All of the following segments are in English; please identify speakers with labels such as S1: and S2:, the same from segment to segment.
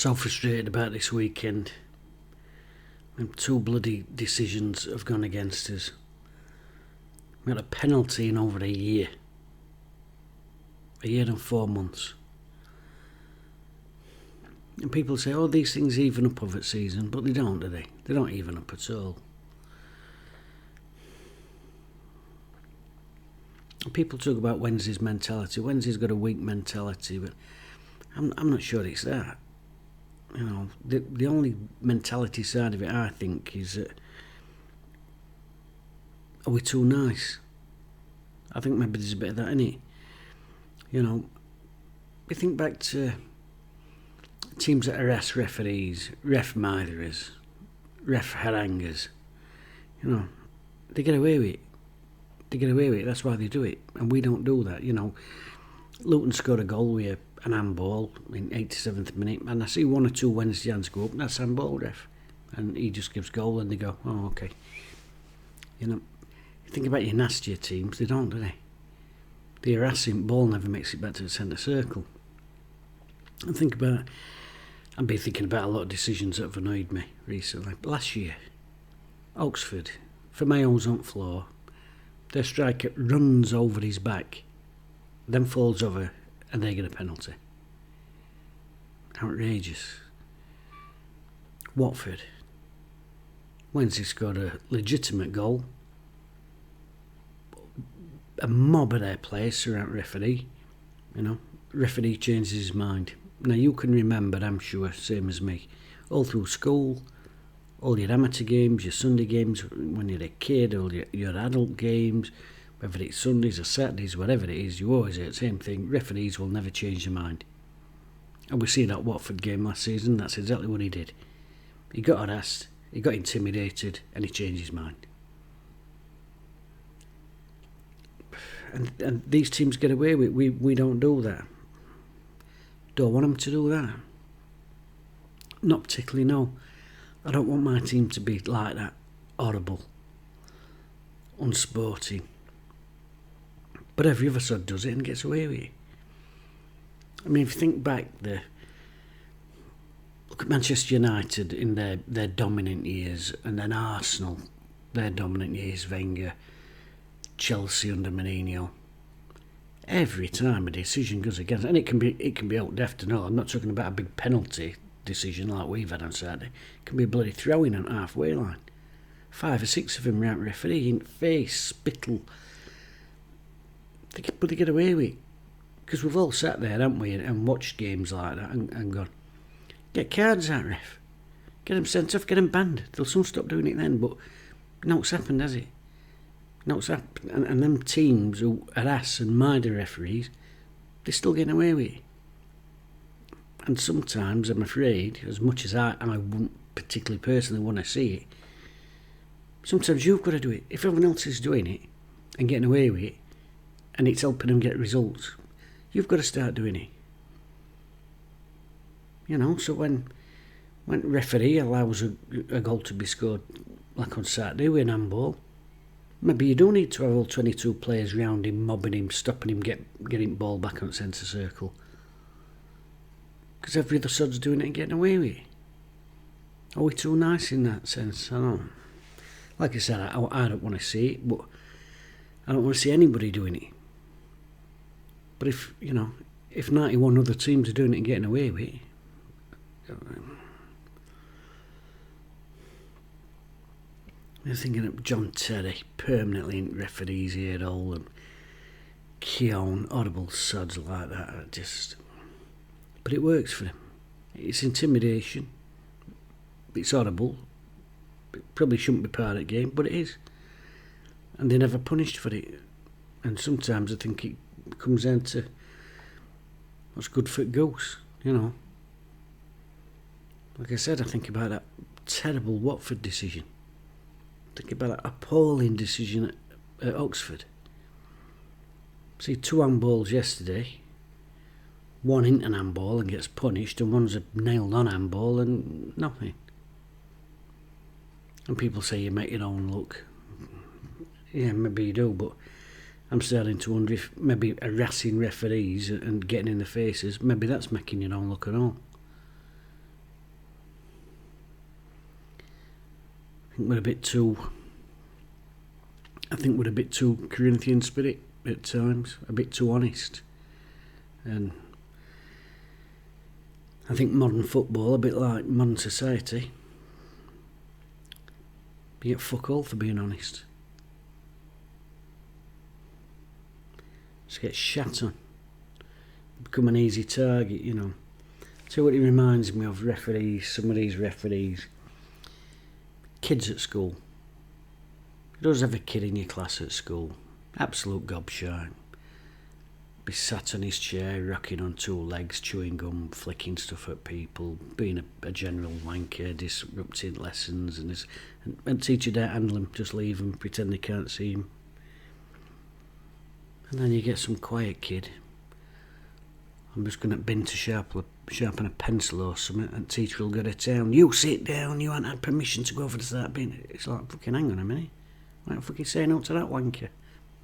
S1: so frustrated about this weekend. And 2 bloody decisions have gone against us. We got a penalty in over a year. A year and 4 months. And people say, oh, these things even up over the season, but they don't, do they? They don't even up at all. And people talk about Wednesday's mentality. Wednesday's got a weak mentality, but I'm not sure it's that. You know, the only mentality side of it, I think, is that are we too nice? I think maybe there's a bit of that in it. You know, you think back to teams that harass referees, ref MITHERERS, ref haranguers. You know, they get away with it. They get away with it, that's why they do it. And we don't do that, you know. Luton scored a goal with an handball in 87th minute, and I see 1 or 2 Wednesday hands go up, that's handball, ref. And he just gives goal and they go, oh, okay. You know, you think about your nastier teams, they don't, do they? The harassing ball never makes it back to the centre circle. And think about, I've been thinking about a lot of decisions that have annoyed me recently. Last year, Oxford, for my own on floor, their striker runs over his back, then falls over, and they get a penalty. Outrageous. Watford. Wednesday scored a legitimate goal. A mob of their players surround referee. You know, referee changes his mind. Now you can remember, I'm sure, same as me, all through school, all your amateur games, your Sunday games when you're a kid, all your adult games, whether it's Sundays or Saturdays, whatever it is, you always hear the same thing. Referees will never change their mind. And we see that Watford game last season, that's exactly what he did. He got harassed, he got intimidated, and he changed his mind. And these teams get away with it. We don't do that. Don't want them to do that. Not particularly, no. I don't want my team to be like that. Horrible. Unsporting. But every other side does it and gets away with it. I mean, if you think back, look at Manchester United in their dominant years, and then Arsenal, their dominant years, Wenger, Chelsea under Mourinho. Every time a decision goes against, and it can be out deft and all. I'm not talking about a big penalty decision like we've had on Saturday. It can be a bloody throw-in on halfway line. 5 or 6 of them round referee in face, spittle. But they get away with it. Because we've all sat there, haven't we, and watched games like that and gone, get cards out, ref. Get them sent off, get them banned. They'll soon stop doing it then, but no, it's happened, has it? No, it's happened. And them teams who harass and mind the referees, they're still getting away with it. And sometimes, I'm afraid, as much as I wouldn't particularly personally want to see it, sometimes you've got to do it. If everyone else is doing it and getting away with it, and it's helping them get results, you've got to start doing it. You know, so when referee allows a goal to be scored, like on Saturday with an handball, maybe you do need to have all 22 players round him, mobbing him, stopping him getting the ball back on the centre circle. Because every other sod's doing it and getting away with it. Are we too nice in that sense? I don't know. Like I said, I don't want to see it, but I don't want to see anybody doing it. But if 91 other teams are doing it and getting away with it, I'm thinking of John Terry permanently in referees here, all and Keown, horrible sods like that. But it works for them. It's intimidation. It's horrible. It probably shouldn't be part of the game, but it is. And they're never punished for it. And sometimes I think it comes down to what's good for the goose, you know. Like I said, I think about that terrible Watford decision. Think about that appalling decision at Oxford. See, 2 handballs yesterday. One into an handball and gets punished, and one's a nailed on handball and nothing. And people say you make your own look. Yeah, maybe you do, but I'm starting to wonder if maybe harassing referees and getting in the faces, maybe that's making your own look at all. I think we're a bit too Corinthian spirit at times, a bit too honest. And I think modern football, a bit like modern society, you get fuck all for being honest. Just get shat on. Become an easy target, you know. So what it reminds me of, referees, some of these referees, kids at school. You always have a kid in your class at school, absolute gobshite. Be sat on his chair, rocking on two legs, chewing gum, flicking stuff at people, being a general wanker, disrupting lessons, and teacher don't handle him, just leave him, pretend they can't see him. And then you get some quiet kid. I'm just going to bin to sharpen a pencil or something, and teacher will go to town. You sit down, you haven't had permission to go over to that bin. It's like, fucking hang on a minute. Why don't fucking say no to that wanker?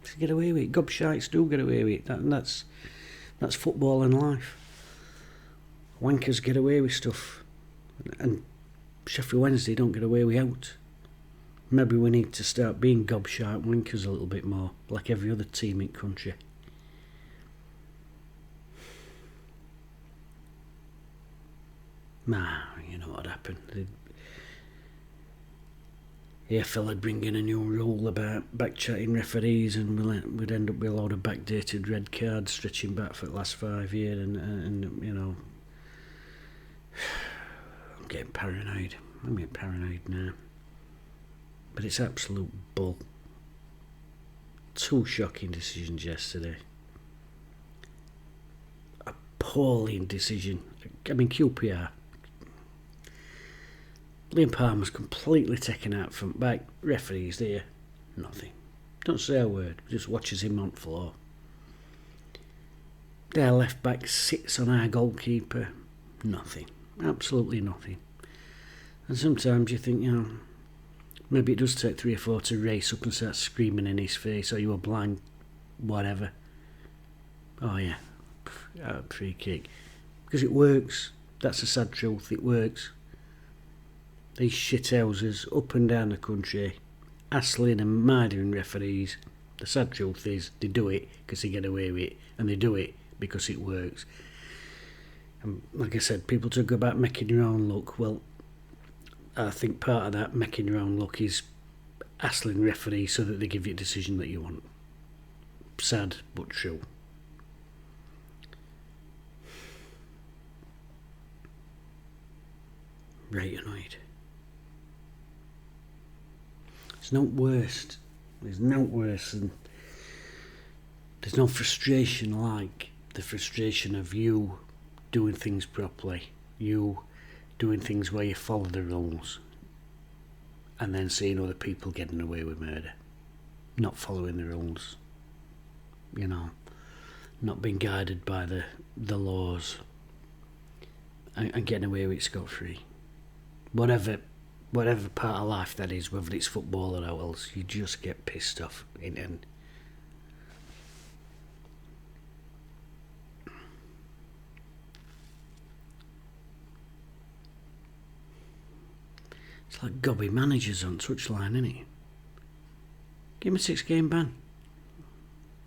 S1: To get away with it. Gobshites do get away with it. That's football and life. Wankers get away with stuff. And Sheffield Wednesday don't get away with out. Maybe we need to start being gobshite wankers a little bit more, like every other team in country. Nah, you know what happened. The EFL would bring in a new rule about back-chatting referees, and we'd end up with a load of backdated red cards stretching back for the last 5 years, and you know, I'm getting paranoid. I'm getting paranoid now. But it's absolute bull. 2 shocking decisions yesterday. Appalling decision. I mean, QPR. Liam Palmer's completely taken out front back. Referees there, nothing. Don't say a word, just watches him on the floor. Their left back sits on our goalkeeper. Nothing. Absolutely nothing. And sometimes you think, you know, maybe it does take 3 or 4 to race up and start screaming in his face, or you were blind, whatever. Oh yeah, free kick. Because it works. That's the sad truth, it works. These shithouses up and down the country, hassling and murdering referees. The sad truth is, they do it because they get away with it, and they do it because it works. And like I said, people talk about making your own luck. Well, I think part of that making your own luck is hassling referees so that they give you a decision that you want. Sad, but true. Right annoyed. There's no worse than there's no frustration like the frustration of you doing things properly, you doing things where you follow the rules, and then seeing other people getting away with murder, not following the rules, you know, not being guided by the laws, and getting away with it scot-free. Whatever part of life that is, whether it's football or else, you just get pissed off in the end. It's like gobby managers on touchline, isn't it? Give him a 6-game ban.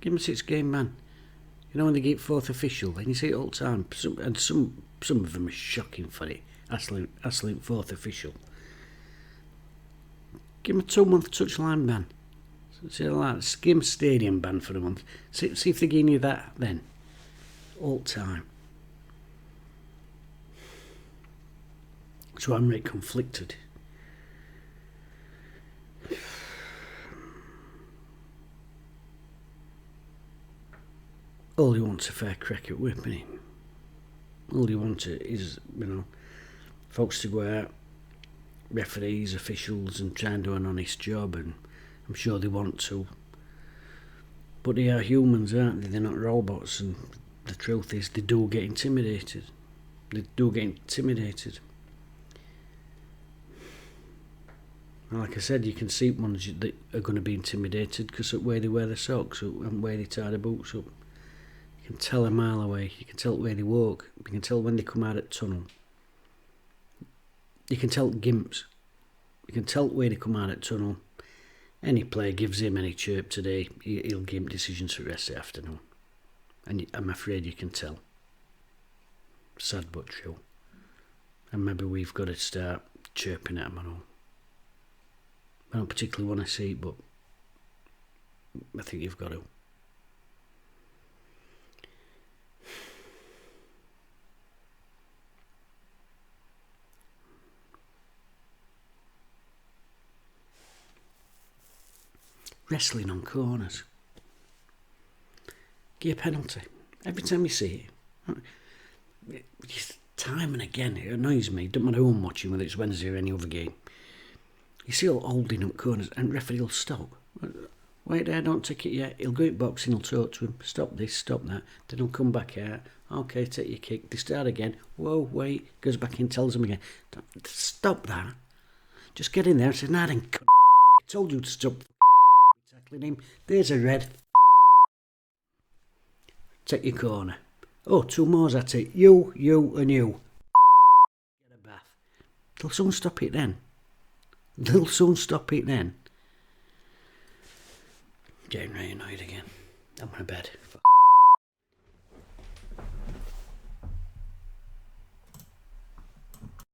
S1: Give him a 6-game ban. You know when they get 4th official, and you see it all the time, some of them are shocking for it. Hassling 4th official. Give him a 2-month touchline ban. So like, give him a stadium ban for a month. See if they're giving you that then. All the time. So I'm really conflicted. All he wants a fair crack at whipping him. All he wants is, you know, folks to go out, referees, officials, and try and do an honest job, and I'm sure they want to. But they are humans, aren't they? They're not robots, and the truth is they do get intimidated. They do get intimidated. And like I said, you can see ones that are going to be intimidated because of where they wear their socks up and where they tie their boots up. You can tell a mile away. You can tell where they walk. You can tell when they come out of the tunnel. You can tell gimps. You can tell where they come out of the tunnel. Any player gives him any chirp today, he'll give him decisions for the rest of the afternoon. And I'm afraid you can tell. Sad but true. And maybe we've got to start chirping at him. I don't particularly want to see it, but I think you've got to. Wrestling on corners. Give a penalty. Every time you see it. Time and again, it annoys me. Don't matter who I'm watching, whether it's Wednesday or any other game. You see all holding up corners and referee will stop. Wait there, don't take it yet. He'll go in boxing, he'll talk to him. Stop this, stop that. Then he'll come back out. Okay, take your kick. They start again. Whoa, wait. Goes back in, tells them again. Stop that. Just get in there and say, nah, then I told you to stop tackling him. There's a red. Take your corner. Oh, 2 more's at it. You, and you. Get a bath. They'll soon stop it then. Getting really annoyed again. I'm going to bed.